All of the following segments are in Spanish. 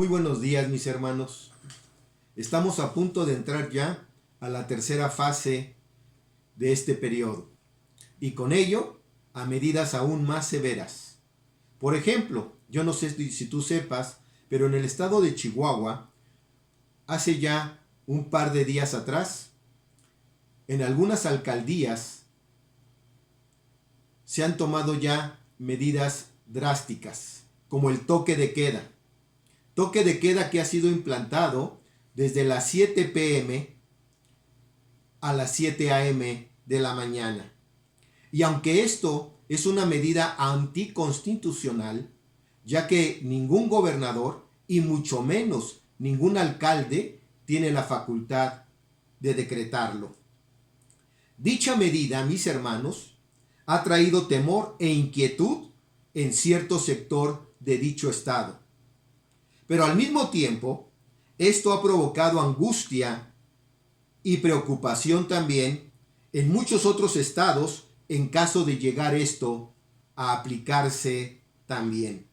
Muy buenos días, mis hermanos. Estamos a punto de entrar ya a la tercera fase de este periodo y con ello a medidas aún más severas. Por ejemplo, yo no sé si tú sepas, pero en el estado de Chihuahua, hace ya un par de días atrás, en algunas alcaldías se han tomado ya medidas drásticas, como el toque de queda. Toque de queda que ha sido implantado desde las 7 p.m. a las 7 a.m. de la mañana. Y aunque esto es una medida anticonstitucional, ya que ningún gobernador y mucho menos ningún alcalde tiene la facultad de decretarlo. Dicha medida, mis hermanos, ha traído temor e inquietud en cierto sector de dicho estado. Pero al mismo tiempo, esto ha provocado angustia y preocupación también en muchos otros estados en caso de llegar esto a aplicarse también.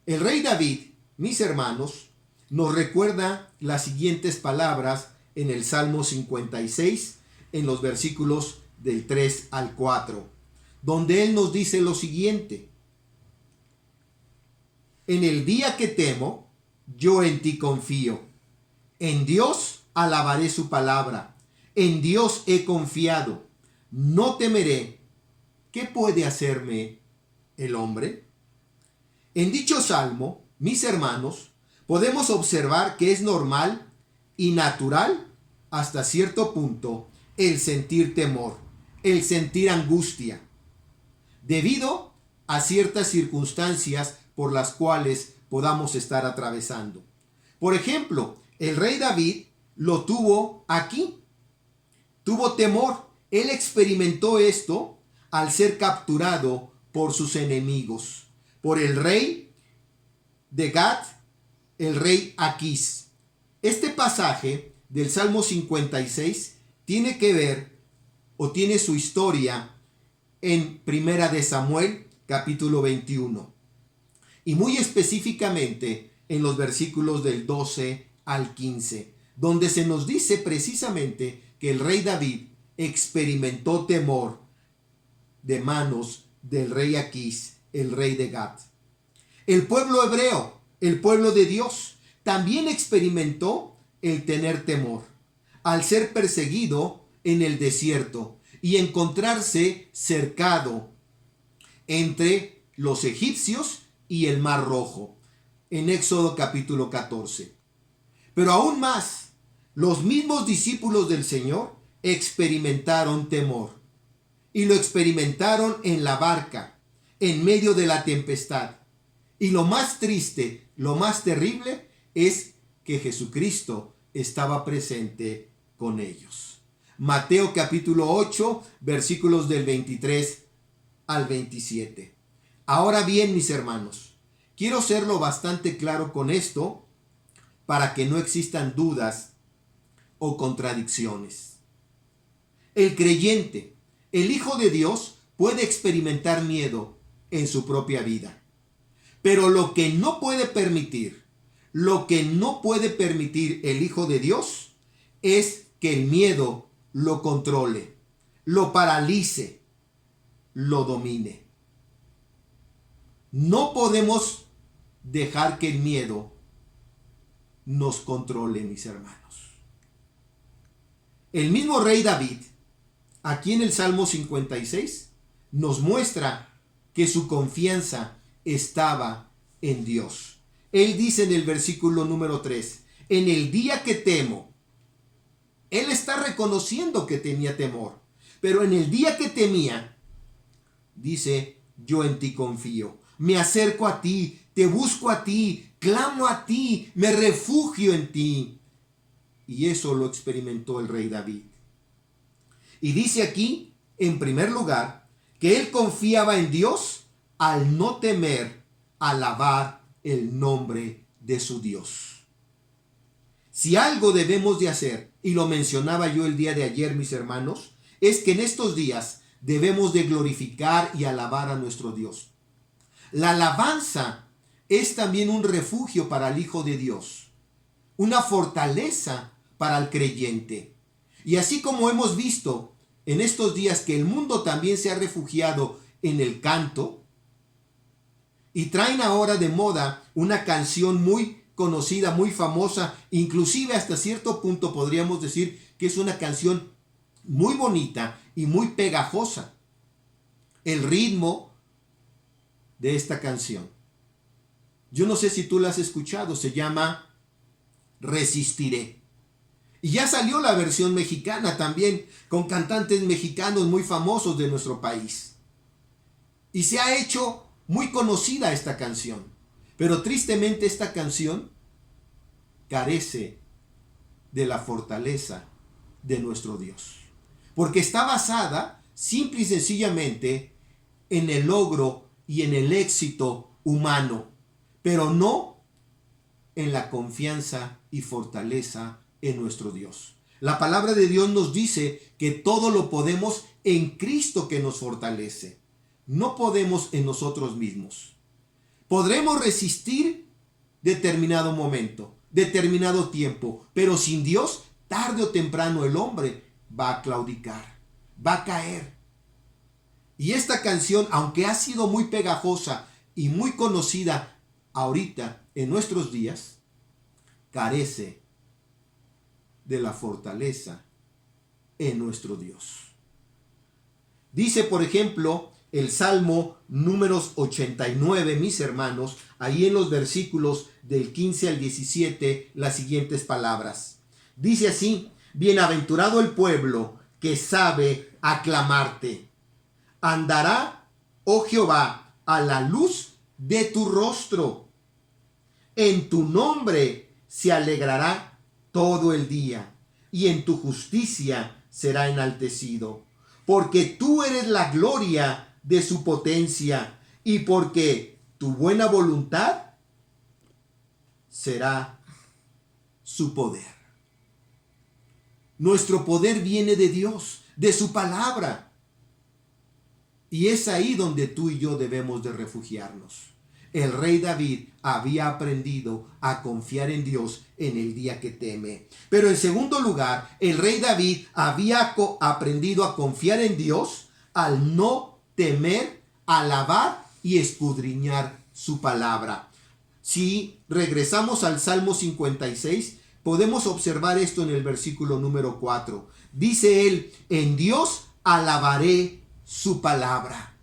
El rey David, mis hermanos, nos recuerda las siguientes palabras en el Salmo 56, en los versículos del 3 al 4, donde él nos dice lo siguiente: en el día que temo, yo en ti confío. En Dios alabaré su palabra. En Dios he confiado. No temeré. ¿Qué puede hacerme el hombre? En dicho salmo, mis hermanos, podemos observar que es normal y natural hasta cierto punto el sentir temor, el sentir angustia, debido a ciertas circunstancias por las cuales podamos estar atravesando. Por ejemplo, el rey David lo tuvo aquí. Tuvo temor. Él experimentó esto al ser capturado por sus enemigos, por el rey de Gat, el rey Aquís. Este pasaje del Salmo 56 tiene que ver o tiene su historia en Primera de Samuel, capítulo 21. Y muy específicamente en los versículos del 12 al 15, donde se nos dice precisamente que el rey David experimentó temor de manos del rey Aquís, el rey de Gat. El pueblo hebreo, el pueblo de Dios, también experimentó el tener temor al ser perseguido en el desierto y encontrarse cercado entre los egipcios y el Mar Rojo, en Éxodo capítulo 14. Pero aún más, los mismos discípulos del Señor experimentaron temor, y lo experimentaron en la barca, en medio de la tempestad. Y lo más triste, lo más terrible, es que Jesucristo estaba presente con ellos. Mateo capítulo 8, versículos del 23 al 27. Ahora bien, mis hermanos, quiero serlo bastante claro con esto para que no existan dudas o contradicciones. El creyente, el Hijo de Dios, puede experimentar miedo en su propia vida. Pero lo que no puede permitir el Hijo de Dios es que el miedo lo controle, lo paralice, lo domine. No podemos dejar que el miedo nos controle, mis hermanos. El mismo rey David, aquí en el Salmo 56, nos muestra que su confianza estaba en Dios. Él dice en el versículo número 3, en el día que temo, él está reconociendo que tenía temor, pero en el día que temía, dice, yo en ti confío. Me acerco a ti, te busco a ti, clamo a ti, me refugio en ti. Y eso lo experimentó el rey David. Y dice aquí, en primer lugar, que él confiaba en Dios al no temer alabar el nombre de su Dios. Si algo debemos de hacer, y lo mencionaba yo el día de ayer, mis hermanos, es que en estos días debemos de glorificar y alabar a nuestro Dios. La alabanza es también un refugio para el Hijo de Dios, una fortaleza para el creyente. Y así como hemos visto en estos días que el mundo también se ha refugiado en el canto, y traen ahora de moda una canción muy conocida, muy famosa, inclusive hasta cierto punto podríamos decir que es una canción muy bonita y muy pegajosa. El ritmo de esta canción, yo no sé si tú la has escuchado, se llama Resistiré. Y ya salió la versión mexicana también, con cantantes mexicanos muy famosos de nuestro país. Y se ha hecho muy conocida esta canción. Pero tristemente esta canción carece de la fortaleza de nuestro Dios. Porque está basada simple y sencillamente en el logro y en el éxito humano, pero no en la confianza y fortaleza en nuestro Dios. La palabra de Dios nos dice que todo lo podemos en Cristo que nos fortalece. No podemos en nosotros mismos. Podremos resistir determinado momento, determinado tiempo, pero sin Dios, tarde o temprano el hombre va a claudicar, va a caer. Y esta canción, aunque ha sido muy pegajosa y muy conocida ahorita en nuestros días, carece de la fortaleza en nuestro Dios. Dice, por ejemplo, el Salmo números 89, mis hermanos, ahí en los versículos del 15 al 17, las siguientes palabras. Dice así: bienaventurado el pueblo que sabe aclamarte. Andará, oh Jehová, a la luz de tu rostro. En tu nombre se alegrará todo el día, y en tu justicia será enaltecido. Porque tú eres la gloria de su potencia, y porque tu buena voluntad será su poder. Nuestro poder viene de Dios, de su palabra. Y es ahí donde tú y yo debemos de refugiarnos. El rey David había aprendido a confiar en Dios en el día que teme. Pero en segundo lugar, el rey David había aprendido a confiar en Dios al no temer, alabar y escudriñar su palabra. Si regresamos al Salmo 56, podemos observar esto en el versículo número 4. Dice él: en Dios alabaré su palabra.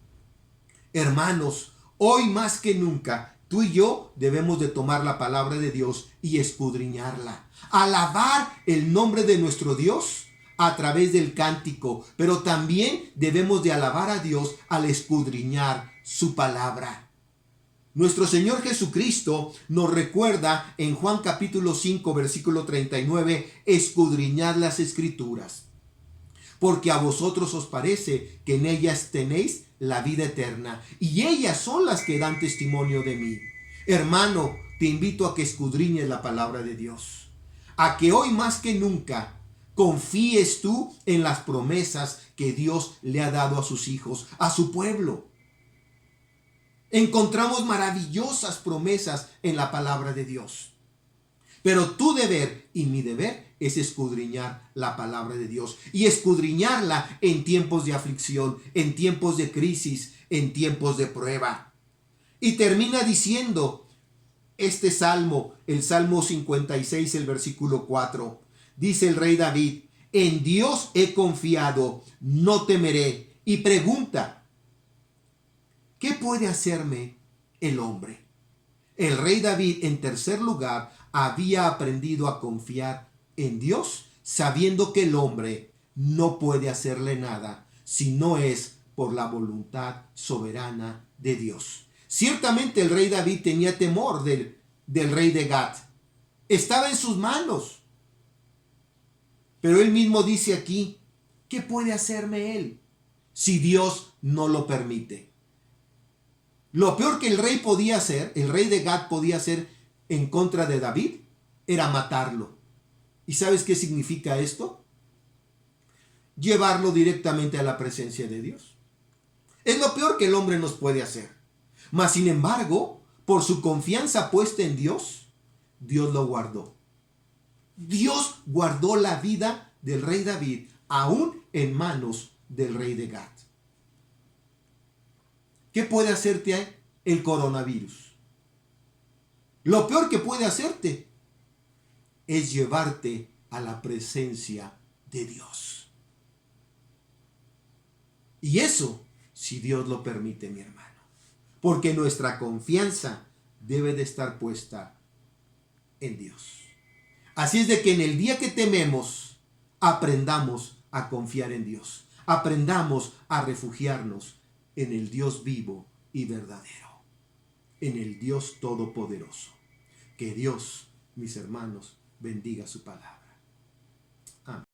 Hermanos, hoy más que nunca, tú y yo debemos de tomar la palabra de Dios y escudriñarla. Alabar el nombre de nuestro Dios a través del cántico, pero también debemos de alabar a Dios al escudriñar su palabra. Nuestro Señor Jesucristo nos recuerda en Juan capítulo 5, versículo 39, escudriñad las escrituras, porque a vosotros os parece que en ellas tenéis la vida eterna, y ellas son las que dan testimonio de mí. Hermano, te invito a que escudriñes la palabra de Dios, a que hoy más que nunca confíes tú en las promesas que Dios le ha dado a sus hijos, a su pueblo. Encontramos maravillosas promesas en la palabra de Dios. Pero tu deber y mi deber es escudriñar la palabra de Dios y escudriñarla en tiempos de aflicción, en tiempos de crisis, en tiempos de prueba. Y termina diciendo este salmo, el Salmo 56, el versículo 4. Dice el rey David: en Dios he confiado, no temeré. Y pregunta: ¿qué puede hacerme el hombre? El rey David, en tercer lugar, había aprendido a confiar en Dios, sabiendo que el hombre no puede hacerle nada si no es por la voluntad soberana de Dios. Ciertamente el rey David tenía temor del rey de Gat. Estaba en sus manos. Pero él mismo dice aquí: ¿qué puede hacerme él si Dios no lo permite? Lo peor que el rey podía hacer, el rey de Gat podía hacer en contra de David, era matarlo. ¿Y sabes qué significa esto? Llevarlo directamente a la presencia de Dios. Es lo peor que el hombre nos puede hacer. Mas, sin embargo, por su confianza puesta en Dios, Dios lo guardó. Dios guardó la vida del rey David, aún en manos del rey de Gat. ¿Qué puede hacerte el coronavirus? Lo peor que puede hacerte es llevarte a la presencia de Dios. Y eso, si Dios lo permite, mi hermano. Porque nuestra confianza debe de estar puesta en Dios. Así es de que en el día que tememos, aprendamos a confiar en Dios. Aprendamos a refugiarnos en el Dios vivo y verdadero. En el Dios todopoderoso. Que Dios, mis hermanos, bendiga su palabra. Amén.